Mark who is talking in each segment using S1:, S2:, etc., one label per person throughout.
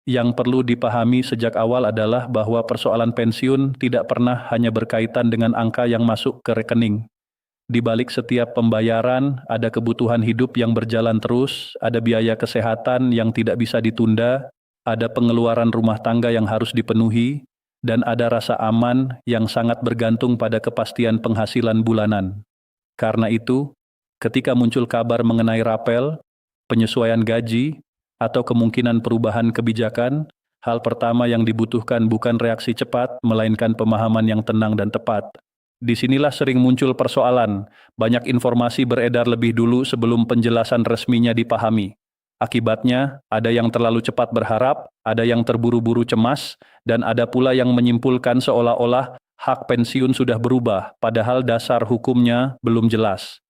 S1: Yang perlu dipahami sejak awal adalah bahwa persoalan pensiun tidak pernah hanya berkaitan dengan angka yang masuk ke rekening. Di balik setiap pembayaran, ada kebutuhan hidup yang berjalan terus, ada biaya kesehatan yang tidak bisa ditunda, ada pengeluaran rumah tangga yang harus dipenuhi, dan ada rasa aman yang sangat bergantung pada kepastian penghasilan bulanan. Karena itu, ketika muncul kabar mengenai rapel, penyesuaian gaji, atau kemungkinan perubahan kebijakan, hal pertama yang dibutuhkan bukan reaksi cepat, melainkan pemahaman yang tenang dan tepat. Disinilah sering muncul persoalan, banyak informasi beredar lebih dulu sebelum penjelasan resminya dipahami. Akibatnya, ada yang terlalu cepat berharap, ada yang terburu-buru cemas, dan ada pula yang menyimpulkan seolah-olah hak pensiun sudah berubah, padahal dasar hukumnya belum jelas.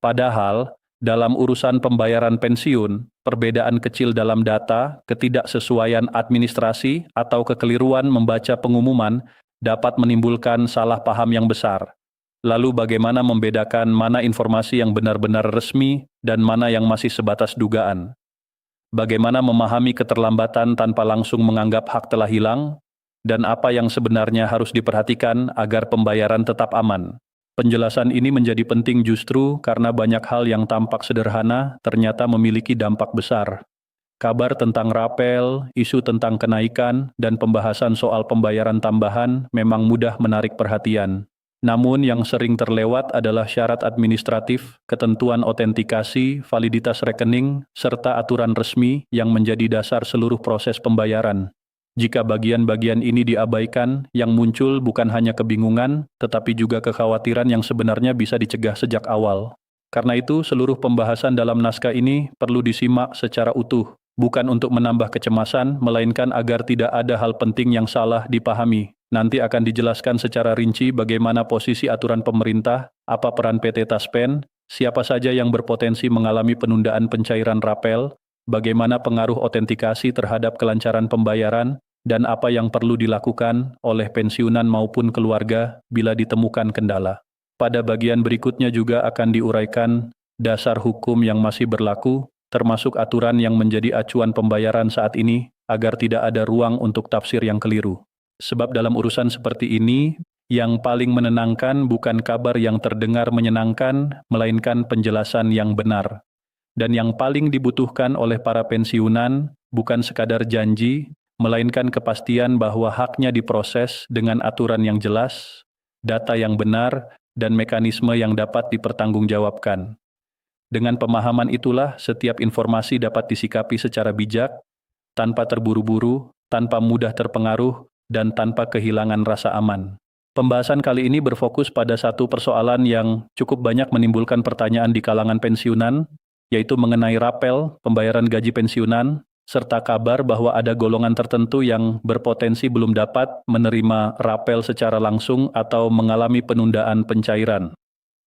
S1: Padahal, dalam urusan pembayaran pensiun, perbedaan kecil dalam data, ketidaksesuaian administrasi, atau kekeliruan membaca pengumuman dapat menimbulkan salah paham yang besar. Lalu bagaimana membedakan mana informasi yang benar-benar resmi dan mana yang masih sebatas dugaan? Bagaimana memahami keterlambatan tanpa langsung menganggap hak telah hilang? Dan apa yang sebenarnya harus diperhatikan agar pembayaran tetap aman? Penjelasan ini menjadi penting justru karena banyak hal yang tampak sederhana ternyata memiliki dampak besar. Kabar tentang rapel, isu tentang kenaikan, dan pembahasan soal pembayaran tambahan memang mudah menarik perhatian. Namun yang sering terlewat adalah syarat administratif, ketentuan otentikasi, validitas rekening, serta aturan resmi yang menjadi dasar seluruh proses pembayaran. Jika bagian-bagian ini diabaikan, yang muncul bukan hanya kebingungan, tetapi juga kekhawatiran yang sebenarnya bisa dicegah sejak awal. Karena itu, seluruh pembahasan dalam naskah ini perlu disimak secara utuh, bukan untuk menambah kecemasan, melainkan agar tidak ada hal penting yang salah dipahami. Nanti akan dijelaskan secara rinci bagaimana posisi aturan pemerintah, apa peran PT Taspen, siapa saja yang berpotensi mengalami penundaan pencairan rapel, bagaimana pengaruh otentikasi terhadap kelancaran pembayaran, dan apa yang perlu dilakukan oleh pensiunan maupun keluarga bila ditemukan kendala. Pada bagian berikutnya juga akan diuraikan dasar hukum yang masih berlaku, termasuk aturan yang menjadi acuan pembayaran saat ini, agar tidak ada ruang untuk tafsir yang keliru. Sebab dalam urusan seperti ini, yang paling menenangkan bukan kabar yang terdengar menyenangkan, melainkan penjelasan yang benar. Dan yang paling dibutuhkan oleh para pensiunan bukan sekadar janji, melainkan kepastian bahwa haknya diproses dengan aturan yang jelas, data yang benar, dan mekanisme yang dapat dipertanggungjawabkan. Dengan pemahaman itulah setiap informasi dapat disikapi secara bijak, tanpa terburu-buru, tanpa mudah terpengaruh, dan tanpa kehilangan rasa aman. Pembahasan kali ini berfokus pada satu persoalan yang cukup banyak menimbulkan pertanyaan di kalangan pensiunan, yaitu mengenai rapel, pembayaran gaji pensiunan, serta kabar bahwa ada golongan tertentu yang berpotensi belum dapat menerima rapel secara langsung atau mengalami penundaan pencairan.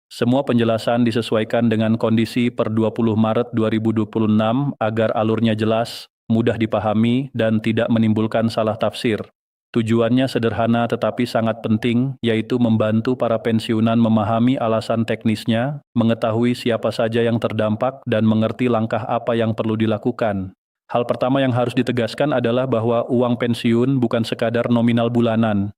S1: Semua penjelasan disesuaikan dengan kondisi per 20 Maret 2026 agar alurnya jelas, mudah dipahami, dan tidak menimbulkan salah tafsir. Tujuannya sederhana tetapi sangat penting, yaitu membantu para pensiunan memahami alasan teknisnya, mengetahui siapa saja yang terdampak, dan mengerti langkah apa yang perlu dilakukan. Hal pertama yang harus ditegaskan adalah bahwa uang pensiun bukan sekadar nominal bulanan.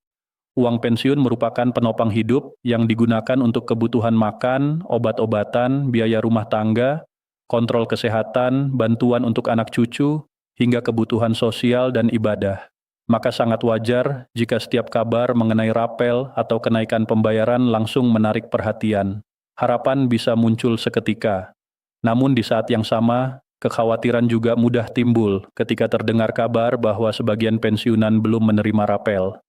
S1: Uang pensiun merupakan penopang hidup yang digunakan untuk kebutuhan makan, obat-obatan, biaya rumah tangga, kontrol kesehatan, bantuan untuk anak cucu, hingga kebutuhan sosial dan ibadah. Maka sangat wajar jika setiap kabar mengenai rapel atau kenaikan pembayaran langsung menarik perhatian. Harapan bisa muncul seketika. Namun di saat yang sama, kekhawatiran juga mudah timbul ketika terdengar kabar bahwa sebagian pensiunan belum menerima rapel.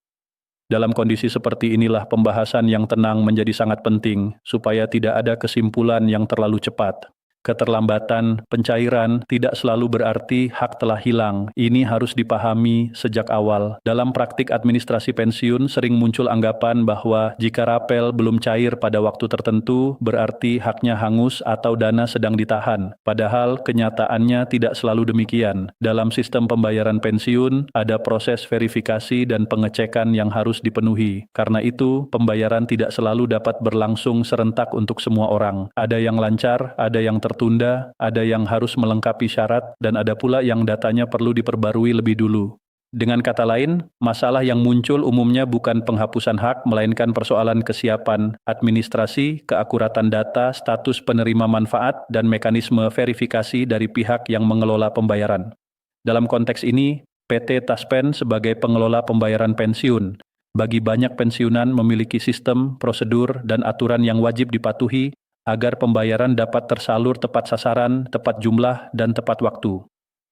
S1: Dalam kondisi seperti inilah pembahasan yang tenang menjadi sangat penting, supaya tidak ada kesimpulan yang terlalu cepat. Keterlambatan pencairan tidak selalu berarti hak telah hilang. Ini harus dipahami sejak awal. Dalam praktik administrasi pensiun sering muncul anggapan bahwa jika rapel belum cair pada waktu tertentu, berarti haknya hangus atau dana sedang ditahan. Padahal kenyataannya tidak selalu demikian. Dalam sistem pembayaran pensiun, ada proses verifikasi dan pengecekan yang harus dipenuhi. Karena itu, pembayaran tidak selalu dapat berlangsung serentak untuk semua orang. Ada yang lancar, ada yang tertunda, ada yang harus melengkapi syarat, dan ada pula yang datanya perlu diperbarui lebih dulu. Dengan kata lain, masalah yang muncul umumnya bukan penghapusan hak, melainkan persoalan kesiapan administrasi, keakuratan data, status penerima manfaat, dan mekanisme verifikasi dari pihak yang mengelola pembayaran. Dalam konteks ini, PT Taspen sebagai pengelola pembayaran pensiun, bagi banyak pensiunan memiliki sistem, prosedur, dan aturan yang wajib dipatuhi agar pembayaran dapat tersalur tepat sasaran, tepat jumlah, dan tepat waktu.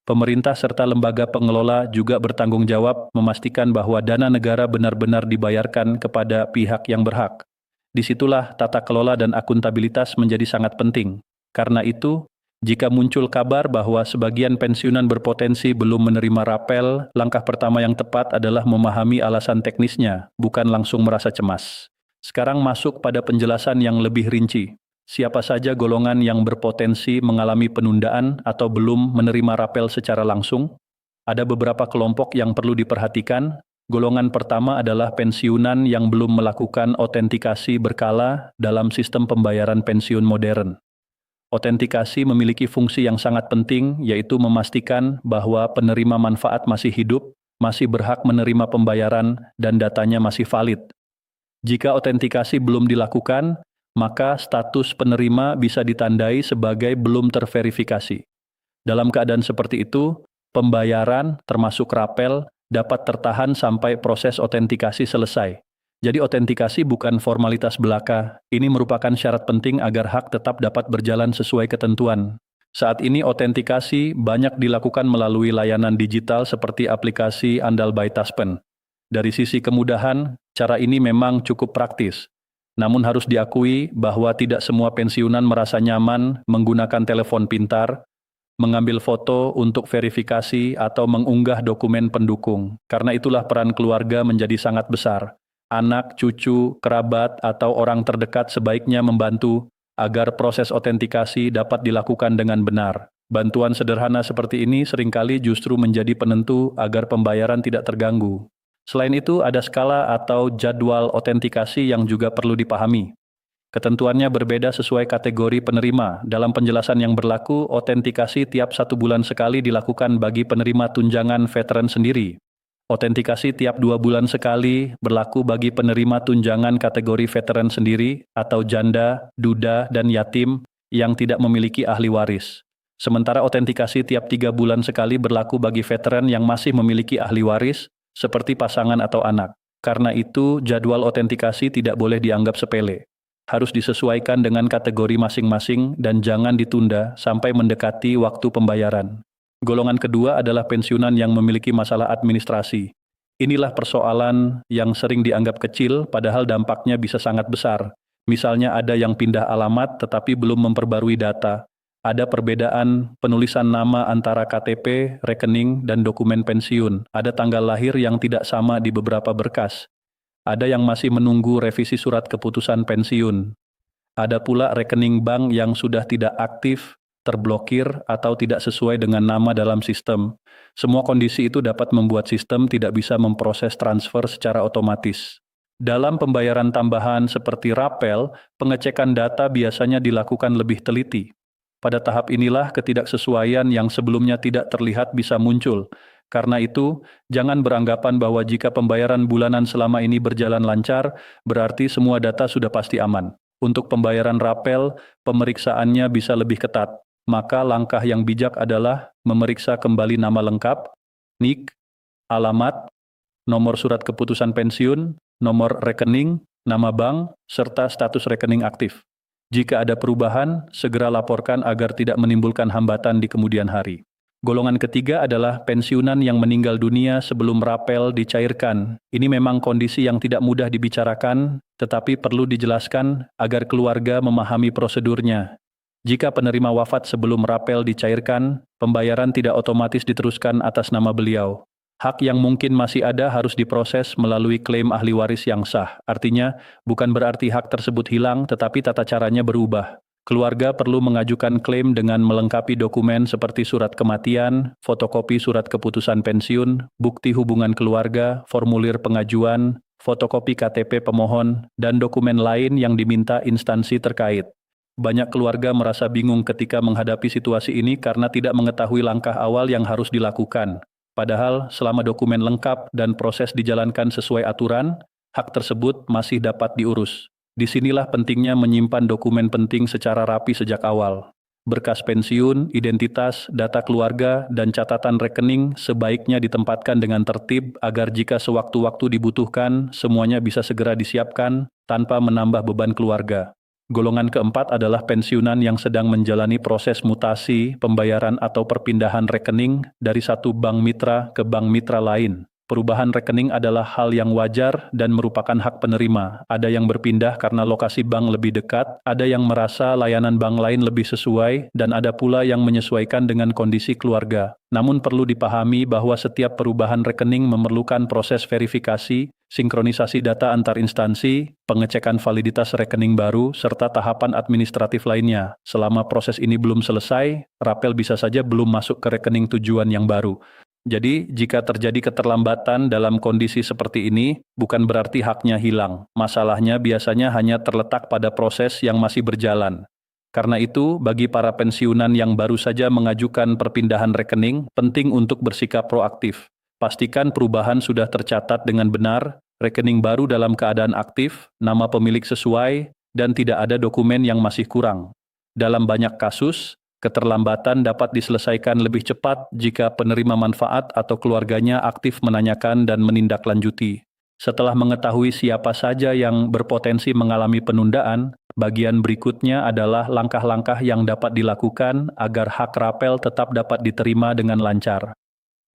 S1: Pemerintah serta lembaga pengelola juga bertanggung jawab memastikan bahwa dana negara benar-benar dibayarkan kepada pihak yang berhak. Disitulah tata kelola dan akuntabilitas menjadi sangat penting. Karena itu, jika muncul kabar bahwa sebagian pensiunan berpotensi belum menerima rapel, langkah pertama yang tepat adalah memahami alasan teknisnya, bukan langsung merasa cemas. Sekarang masuk pada penjelasan yang lebih rinci. Siapa saja golongan yang berpotensi mengalami penundaan atau belum menerima rapel secara langsung? Ada beberapa kelompok yang perlu diperhatikan. Golongan pertama adalah pensiunan yang belum melakukan otentikasi berkala dalam sistem pembayaran pensiun modern. Otentikasi memiliki fungsi yang sangat penting, yaitu memastikan bahwa penerima manfaat masih hidup, masih berhak menerima pembayaran, dan datanya masih valid. Jika otentikasi belum dilakukan, maka status penerima bisa ditandai sebagai belum terverifikasi. Dalam keadaan seperti itu, pembayaran, termasuk rapel, dapat tertahan sampai proses otentikasi selesai. Jadi otentikasi bukan formalitas belaka, ini merupakan syarat penting agar hak tetap dapat berjalan sesuai ketentuan. Saat ini otentikasi banyak dilakukan melalui layanan digital seperti aplikasi Andal by Taspen. Dari sisi kemudahan, cara ini memang cukup praktis. Namun harus diakui bahwa tidak semua pensiunan merasa nyaman menggunakan telepon pintar, mengambil foto untuk verifikasi atau mengunggah dokumen pendukung. Karena itulah peran keluarga menjadi sangat besar. Anak, cucu, kerabat, atau orang terdekat sebaiknya membantu agar proses otentikasi dapat dilakukan dengan benar. Bantuan sederhana seperti ini seringkali justru menjadi penentu agar pembayaran tidak terganggu. Selain itu, ada skala atau jadwal otentikasi yang juga perlu dipahami. Ketentuannya berbeda sesuai kategori penerima. Dalam penjelasan yang berlaku, otentikasi tiap 1 bulan sekali dilakukan bagi penerima tunjangan veteran sendiri. Otentikasi tiap 2 bulan sekali berlaku bagi penerima tunjangan kategori veteran sendiri atau janda, duda, dan yatim yang tidak memiliki ahli waris. Sementara otentikasi tiap 3 bulan sekali berlaku bagi veteran yang masih memiliki ahli waris, seperti pasangan atau anak. Karena itu, jadwal otentikasi tidak boleh dianggap sepele. Harus disesuaikan dengan kategori masing-masing dan jangan ditunda sampai mendekati waktu pembayaran. Golongan kedua adalah pensiunan yang memiliki masalah administrasi. Inilah persoalan yang sering dianggap kecil, padahal dampaknya bisa sangat besar. Misalnya ada yang pindah alamat tetapi belum memperbarui data. Ada perbedaan penulisan nama antara KTP, rekening, dan dokumen pensiun. Ada tanggal lahir yang tidak sama di beberapa berkas. Ada yang masih menunggu revisi surat keputusan pensiun. Ada pula rekening bank yang sudah tidak aktif, terblokir, atau tidak sesuai dengan nama dalam sistem. Semua kondisi itu dapat membuat sistem tidak bisa memproses transfer secara otomatis. Dalam pembayaran tambahan seperti rapel, pengecekan data biasanya dilakukan lebih teliti. Pada tahap inilah ketidaksesuaian yang sebelumnya tidak terlihat bisa muncul. Karena itu, jangan beranggapan bahwa jika pembayaran bulanan selama ini berjalan lancar, berarti semua data sudah pasti aman. Untuk pembayaran rapel, pemeriksaannya bisa lebih ketat. Maka langkah yang bijak adalah memeriksa kembali nama lengkap, NIK, alamat, nomor surat keputusan pensiun, nomor rekening, nama bank, serta status rekening aktif. Jika ada perubahan, segera laporkan agar tidak menimbulkan hambatan di kemudian hari. Golongan ketiga adalah pensiunan yang meninggal dunia sebelum rapel dicairkan. Ini memang kondisi yang tidak mudah dibicarakan, tetapi perlu dijelaskan agar keluarga memahami prosedurnya. Jika penerima wafat sebelum rapel dicairkan, pembayaran tidak otomatis diteruskan atas nama beliau. Hak yang mungkin masih ada harus diproses melalui klaim ahli waris yang sah. Artinya, bukan berarti hak tersebut hilang, tetapi tata caranya berubah. Keluarga perlu mengajukan klaim dengan melengkapi dokumen seperti surat kematian, fotokopi surat keputusan pensiun, bukti hubungan keluarga, formulir pengajuan, fotokopi KTP pemohon, dan dokumen lain yang diminta instansi terkait. Banyak keluarga merasa bingung ketika menghadapi situasi ini karena tidak mengetahui langkah awal yang harus dilakukan. Padahal, selama dokumen lengkap dan proses dijalankan sesuai aturan, hak tersebut masih dapat diurus. Disinilah pentingnya menyimpan dokumen penting secara rapi sejak awal. Berkas pensiun, identitas, data keluarga, dan catatan rekening sebaiknya ditempatkan dengan tertib agar jika sewaktu-waktu dibutuhkan, semuanya bisa segera disiapkan tanpa menambah beban keluarga. Golongan keempat adalah pensiunan yang sedang menjalani proses mutasi, pembayaran atau perpindahan rekening dari satu bank mitra ke bank mitra lain. Perubahan rekening adalah hal yang wajar dan merupakan hak penerima. Ada yang berpindah karena lokasi bank lebih dekat, ada yang merasa layanan bank lain lebih sesuai, dan ada pula yang menyesuaikan dengan kondisi keluarga. Namun perlu dipahami bahwa setiap perubahan rekening memerlukan proses verifikasi, sinkronisasi data antar instansi, pengecekan validitas rekening baru, serta tahapan administratif lainnya. Selama proses ini belum selesai, rapel bisa saja belum masuk ke rekening tujuan yang baru. Jadi, jika terjadi keterlambatan dalam kondisi seperti ini, bukan berarti haknya hilang. Masalahnya biasanya hanya terletak pada proses yang masih berjalan. Karena itu, bagi para pensiunan yang baru saja mengajukan perpindahan rekening, penting untuk bersikap proaktif. Pastikan perubahan sudah tercatat dengan benar, rekening baru dalam keadaan aktif, nama pemilik sesuai, dan tidak ada dokumen yang masih kurang. Dalam banyak kasus, keterlambatan dapat diselesaikan lebih cepat jika penerima manfaat atau keluarganya aktif menanyakan dan menindaklanjuti. Setelah mengetahui siapa saja yang berpotensi mengalami penundaan, bagian berikutnya adalah langkah-langkah yang dapat dilakukan agar hak rapel tetap dapat diterima dengan lancar.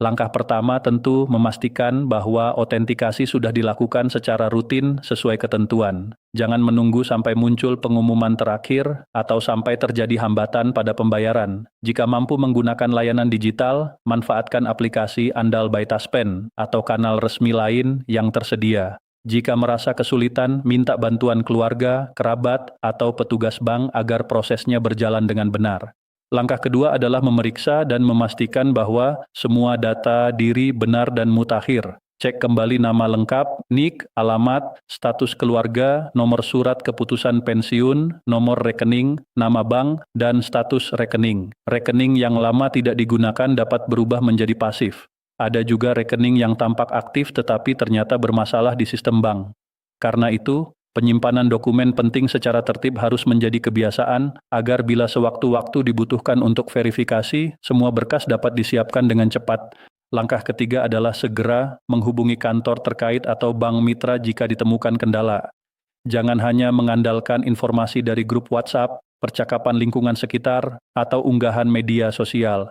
S1: Langkah pertama tentu memastikan bahwa otentikasi sudah dilakukan secara rutin sesuai ketentuan. Jangan menunggu sampai muncul pengumuman terakhir atau sampai terjadi hambatan pada pembayaran. Jika mampu menggunakan layanan digital, manfaatkan aplikasi Andal by Taspen atau kanal resmi lain yang tersedia. Jika merasa kesulitan, minta bantuan keluarga, kerabat, atau petugas bank agar prosesnya berjalan dengan benar. Langkah kedua adalah memeriksa dan memastikan bahwa semua data diri benar dan mutakhir. Cek kembali nama lengkap, NIK, alamat, status keluarga, nomor surat keputusan pensiun, nomor rekening, nama bank, dan status rekening. Rekening yang lama tidak digunakan dapat berubah menjadi pasif. Ada juga rekening yang tampak aktif tetapi ternyata bermasalah di sistem bank. Karena itu, penyimpanan dokumen penting secara tertib harus menjadi kebiasaan agar bila sewaktu-waktu dibutuhkan untuk verifikasi, semua berkas dapat disiapkan dengan cepat. Langkah ketiga adalah segera menghubungi kantor terkait atau bank mitra jika ditemukan kendala. Jangan hanya mengandalkan informasi dari grup WhatsApp, percakapan lingkungan sekitar, atau unggahan media sosial.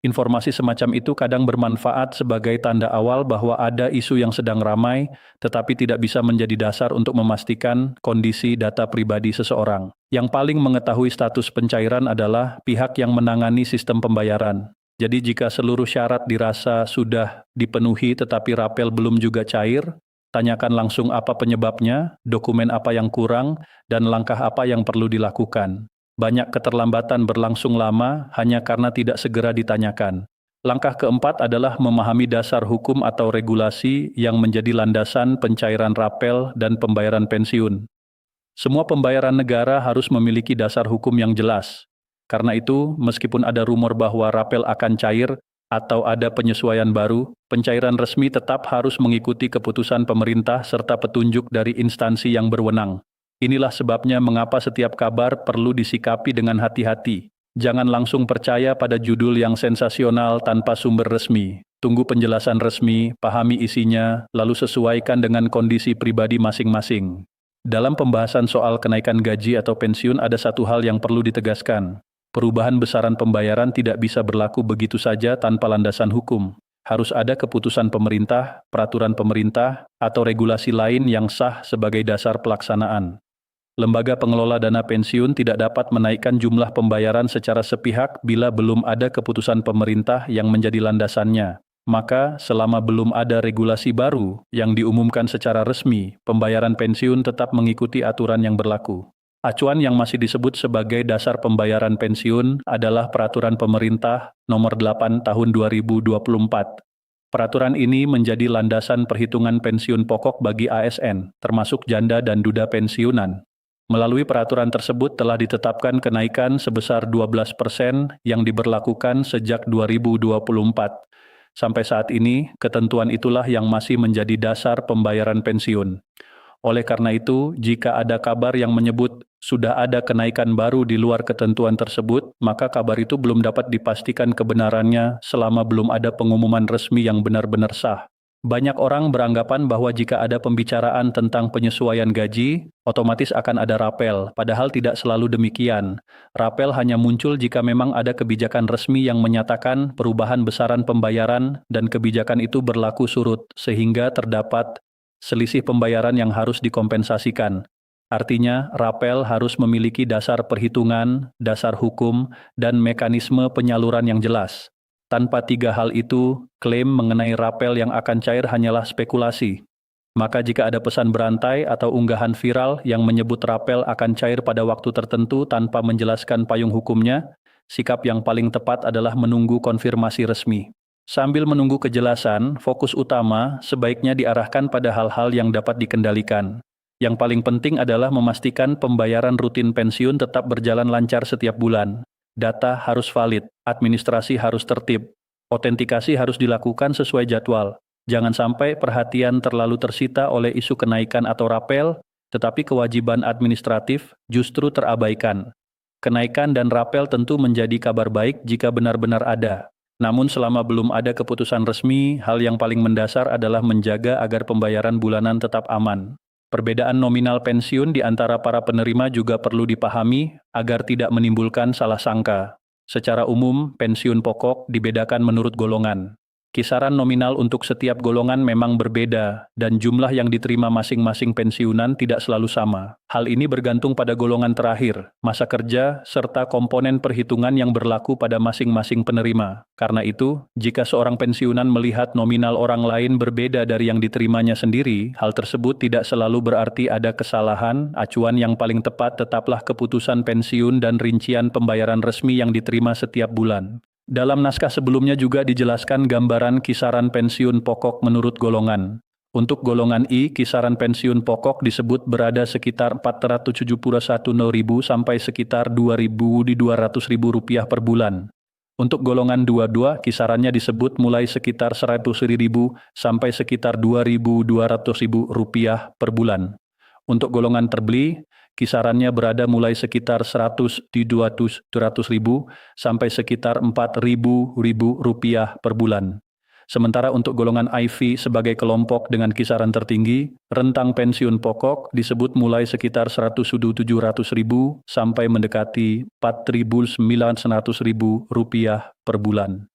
S1: Informasi semacam itu kadang bermanfaat sebagai tanda awal bahwa ada isu yang sedang ramai, tetapi tidak bisa menjadi dasar untuk memastikan kondisi data pribadi seseorang. Yang paling mengetahui status pencairan adalah pihak yang menangani sistem pembayaran. Jadi jika seluruh syarat dirasa sudah dipenuhi tetapi rapel belum juga cair, tanyakan langsung apa penyebabnya, dokumen apa yang kurang, dan langkah apa yang perlu dilakukan. Banyak keterlambatan berlangsung lama hanya karena tidak segera ditanyakan. Langkah keempat adalah memahami dasar hukum atau regulasi yang menjadi landasan pencairan rapel dan pembayaran pensiun. Semua pembayaran negara harus memiliki dasar hukum yang jelas. Karena itu, meskipun ada rumor bahwa rapel akan cair atau ada penyesuaian baru, pencairan resmi tetap harus mengikuti keputusan pemerintah serta petunjuk dari instansi yang berwenang. Inilah sebabnya mengapa setiap kabar perlu disikapi dengan hati-hati. Jangan langsung percaya pada judul yang sensasional tanpa sumber resmi. Tunggu penjelasan resmi, pahami isinya, lalu sesuaikan dengan kondisi pribadi masing-masing. Dalam pembahasan soal kenaikan gaji atau pensiun ada satu hal yang perlu ditegaskan. Perubahan besaran pembayaran tidak bisa berlaku begitu saja tanpa landasan hukum. Harus ada keputusan pemerintah, peraturan pemerintah, atau regulasi lain yang sah sebagai dasar pelaksanaan. Lembaga pengelola dana pensiun tidak dapat menaikkan jumlah pembayaran secara sepihak bila belum ada keputusan pemerintah yang menjadi landasannya. Maka, selama belum ada regulasi baru yang diumumkan secara resmi, pembayaran pensiun tetap mengikuti aturan yang berlaku. Acuan yang masih disebut sebagai dasar pembayaran pensiun adalah Peraturan Pemerintah Nomor 8 Tahun 2024. Peraturan ini menjadi landasan perhitungan pensiun pokok bagi ASN, termasuk janda dan duda pensiunan. Melalui peraturan tersebut telah ditetapkan kenaikan sebesar 12% yang diberlakukan sejak 2024. Sampai saat ini, ketentuan itulah yang masih menjadi dasar pembayaran pensiun. Oleh karena itu, jika ada kabar yang menyebut sudah ada kenaikan baru di luar ketentuan tersebut, maka kabar itu belum dapat dipastikan kebenarannya selama belum ada pengumuman resmi yang benar-benar sah. Banyak orang beranggapan bahwa jika ada pembicaraan tentang penyesuaian gaji, otomatis akan ada rapel, padahal tidak selalu demikian. Rapel hanya muncul jika memang ada kebijakan resmi yang menyatakan perubahan besaran pembayaran dan kebijakan itu berlaku surut, sehingga terdapat selisih pembayaran yang harus dikompensasikan. Artinya, rapel harus memiliki dasar perhitungan, dasar hukum, dan mekanisme penyaluran yang jelas. Tanpa tiga hal itu, klaim mengenai rapel yang akan cair hanyalah spekulasi. Maka jika ada pesan berantai atau unggahan viral yang menyebut rapel akan cair pada waktu tertentu tanpa menjelaskan payung hukumnya, sikap yang paling tepat adalah menunggu konfirmasi resmi. Sambil menunggu kejelasan, fokus utama sebaiknya diarahkan pada hal-hal yang dapat dikendalikan. Yang paling penting adalah memastikan pembayaran rutin pensiun tetap berjalan lancar setiap bulan. Data harus valid, administrasi harus tertib, autentikasi harus dilakukan sesuai jadwal. Jangan sampai perhatian terlalu tersita oleh isu kenaikan atau rapel, tetapi kewajiban administratif justru terabaikan. Kenaikan dan rapel tentu menjadi kabar baik jika benar-benar ada. Namun selama belum ada keputusan resmi, hal yang paling mendasar adalah menjaga agar pembayaran bulanan tetap aman. Perbedaan nominal pensiun di antara para penerima juga perlu dipahami agar tidak menimbulkan salah sangka. Secara umum, pensiun pokok dibedakan menurut golongan. Kisaran nominal untuk setiap golongan memang berbeda, dan jumlah yang diterima masing-masing pensiunan tidak selalu sama. Hal ini bergantung pada golongan terakhir, masa kerja, serta komponen perhitungan yang berlaku pada masing-masing penerima. Karena itu, jika seorang pensiunan melihat nominal orang lain berbeda dari yang diterimanya sendiri, hal tersebut tidak selalu berarti ada kesalahan. Acuan yang paling tepat tetaplah keputusan pensiun dan rincian pembayaran resmi yang diterima setiap bulan. Dalam naskah sebelumnya juga dijelaskan gambaran kisaran pensiun pokok menurut golongan. Untuk golongan I, kisaran pensiun pokok disebut berada sekitar 471.000 sampai sekitar 2.200.000 rupiah per bulan. Untuk golongan 22, kisarannya disebut mulai sekitar 100.000 sampai sekitar 2.200.000 rupiah per bulan. Untuk golongan terbeli, kisarannya berada mulai sekitar 100.000 sampai sekitar 4.000 rupiah per bulan. Sementara untuk golongan IV sebagai kelompok dengan kisaran tertinggi, rentang pensiun pokok disebut mulai sekitar 107.000 sampai mendekati 4.900.000 rupiah per bulan.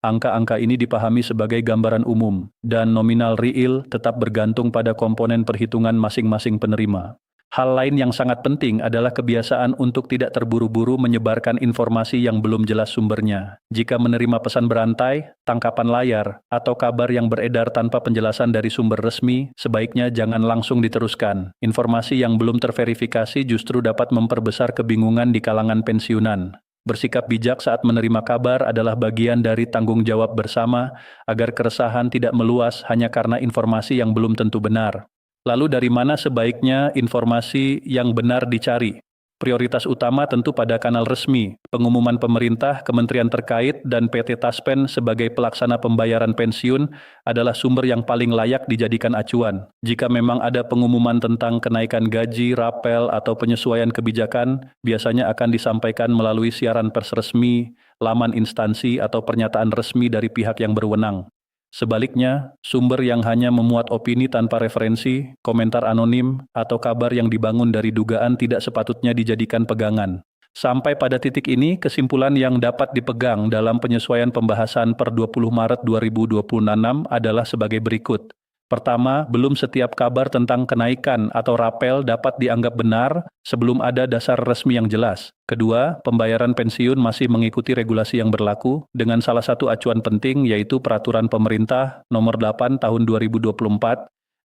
S1: Angka-angka ini dipahami sebagai gambaran umum, dan nominal real tetap bergantung pada komponen perhitungan masing-masing penerima. Hal lain yang sangat penting adalah kebiasaan untuk tidak terburu-buru menyebarkan informasi yang belum jelas sumbernya. Jika menerima pesan berantai, tangkapan layar, atau kabar yang beredar tanpa penjelasan dari sumber resmi, sebaiknya jangan langsung diteruskan. Informasi yang belum terverifikasi justru dapat memperbesar kebingungan di kalangan pensiunan. Bersikap bijak saat menerima kabar adalah bagian dari tanggung jawab bersama agar keresahan tidak meluas hanya karena informasi yang belum tentu benar. Lalu dari mana sebaiknya informasi yang benar dicari? Prioritas utama tentu pada kanal resmi, pengumuman pemerintah, kementerian terkait, dan PT Taspen sebagai pelaksana pembayaran pensiun adalah sumber yang paling layak dijadikan acuan. Jika memang ada pengumuman tentang kenaikan gaji, rapel, atau penyesuaian kebijakan, biasanya akan disampaikan melalui siaran pers resmi, laman instansi, atau pernyataan resmi dari pihak yang berwenang. Sebaliknya, sumber yang hanya memuat opini tanpa referensi, komentar anonim, atau kabar yang dibangun dari dugaan tidak sepatutnya dijadikan pegangan. Sampai pada titik ini, kesimpulan yang dapat dipegang dalam penyesuaian pembahasan per 20 Maret 2026 adalah sebagai berikut. Pertama, belum setiap kabar tentang kenaikan atau rapel dapat dianggap benar sebelum ada dasar resmi yang jelas. Kedua, pembayaran pensiun masih mengikuti regulasi yang berlaku dengan salah satu acuan penting yaitu Peraturan Pemerintah Nomor 8 Tahun 2024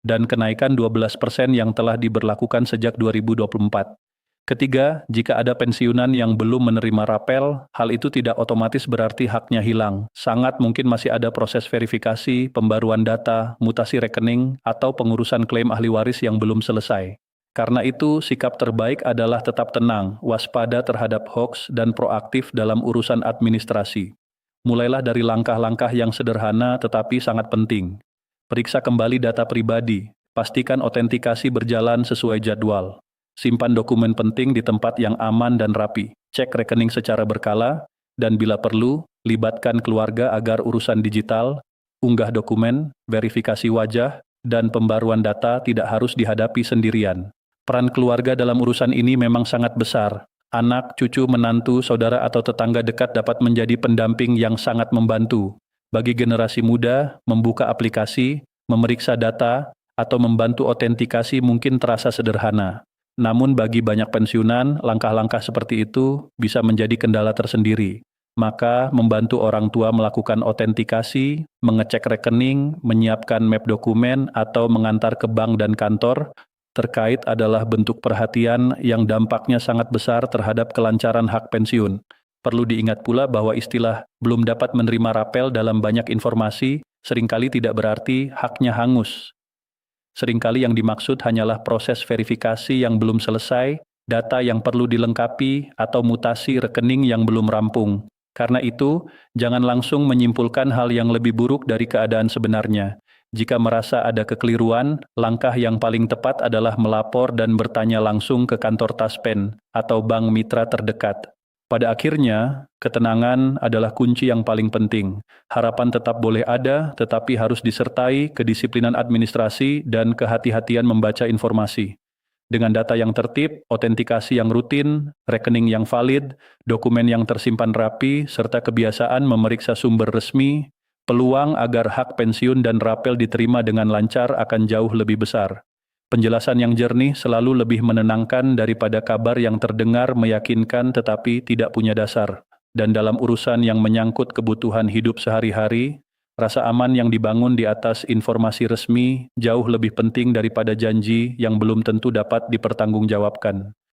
S1: dan kenaikan 12% yang telah diberlakukan sejak 2024. Ketiga, jika ada pensiunan yang belum menerima rapel, hal itu tidak otomatis berarti haknya hilang. Sangat mungkin masih ada proses verifikasi, pembaruan data, mutasi rekening, atau pengurusan klaim ahli waris yang belum selesai. Karena itu, sikap terbaik adalah tetap tenang, waspada terhadap hoaks, dan proaktif dalam urusan administrasi. Mulailah dari langkah-langkah yang sederhana tetapi sangat penting. Periksa kembali data pribadi, pastikan autentikasi berjalan sesuai jadwal. Simpan dokumen penting di tempat yang aman dan rapi. Cek rekening secara berkala, dan bila perlu, libatkan keluarga agar urusan digital, unggah dokumen, verifikasi wajah, dan pembaruan data tidak harus dihadapi sendirian. Peran keluarga dalam urusan ini memang sangat besar. Anak, cucu, menantu, saudara, atau tetangga dekat dapat menjadi pendamping yang sangat membantu. Bagi generasi muda, membuka aplikasi, memeriksa data, atau membantu autentikasi mungkin terasa sederhana. Namun bagi banyak pensiunan, langkah-langkah seperti itu bisa menjadi kendala tersendiri. Maka, membantu orang tua melakukan autentikasi, mengecek rekening, menyiapkan map dokumen, atau mengantar ke bank dan kantor terkait adalah bentuk perhatian yang dampaknya sangat besar terhadap kelancaran hak pensiun. Perlu diingat pula bahwa istilah belum dapat menerima rapel dalam banyak informasi seringkali tidak berarti haknya hangus. Seringkali yang dimaksud hanyalah proses verifikasi yang belum selesai, data yang perlu dilengkapi, atau mutasi rekening yang belum rampung. Karena itu, jangan langsung menyimpulkan hal yang lebih buruk dari keadaan sebenarnya. Jika merasa ada kekeliruan, langkah yang paling tepat adalah melapor dan bertanya langsung ke kantor Taspen atau bank mitra terdekat. Pada akhirnya, ketenangan adalah kunci yang paling penting. Harapan tetap boleh ada, tetapi harus disertai kedisiplinan administrasi dan kehati-hatian membaca informasi. Dengan data yang tertib, autentikasi yang rutin, rekening yang valid, dokumen yang tersimpan rapi, serta kebiasaan memeriksa sumber resmi, peluang agar hak pensiun dan rapel diterima dengan lancar akan jauh lebih besar. Penjelasan yang jernih selalu lebih menenangkan daripada kabar yang terdengar meyakinkan tetapi tidak punya dasar. Dan dalam urusan yang menyangkut kebutuhan hidup sehari-hari, rasa aman yang dibangun di atas informasi resmi jauh lebih penting daripada janji yang belum tentu dapat dipertanggungjawabkan.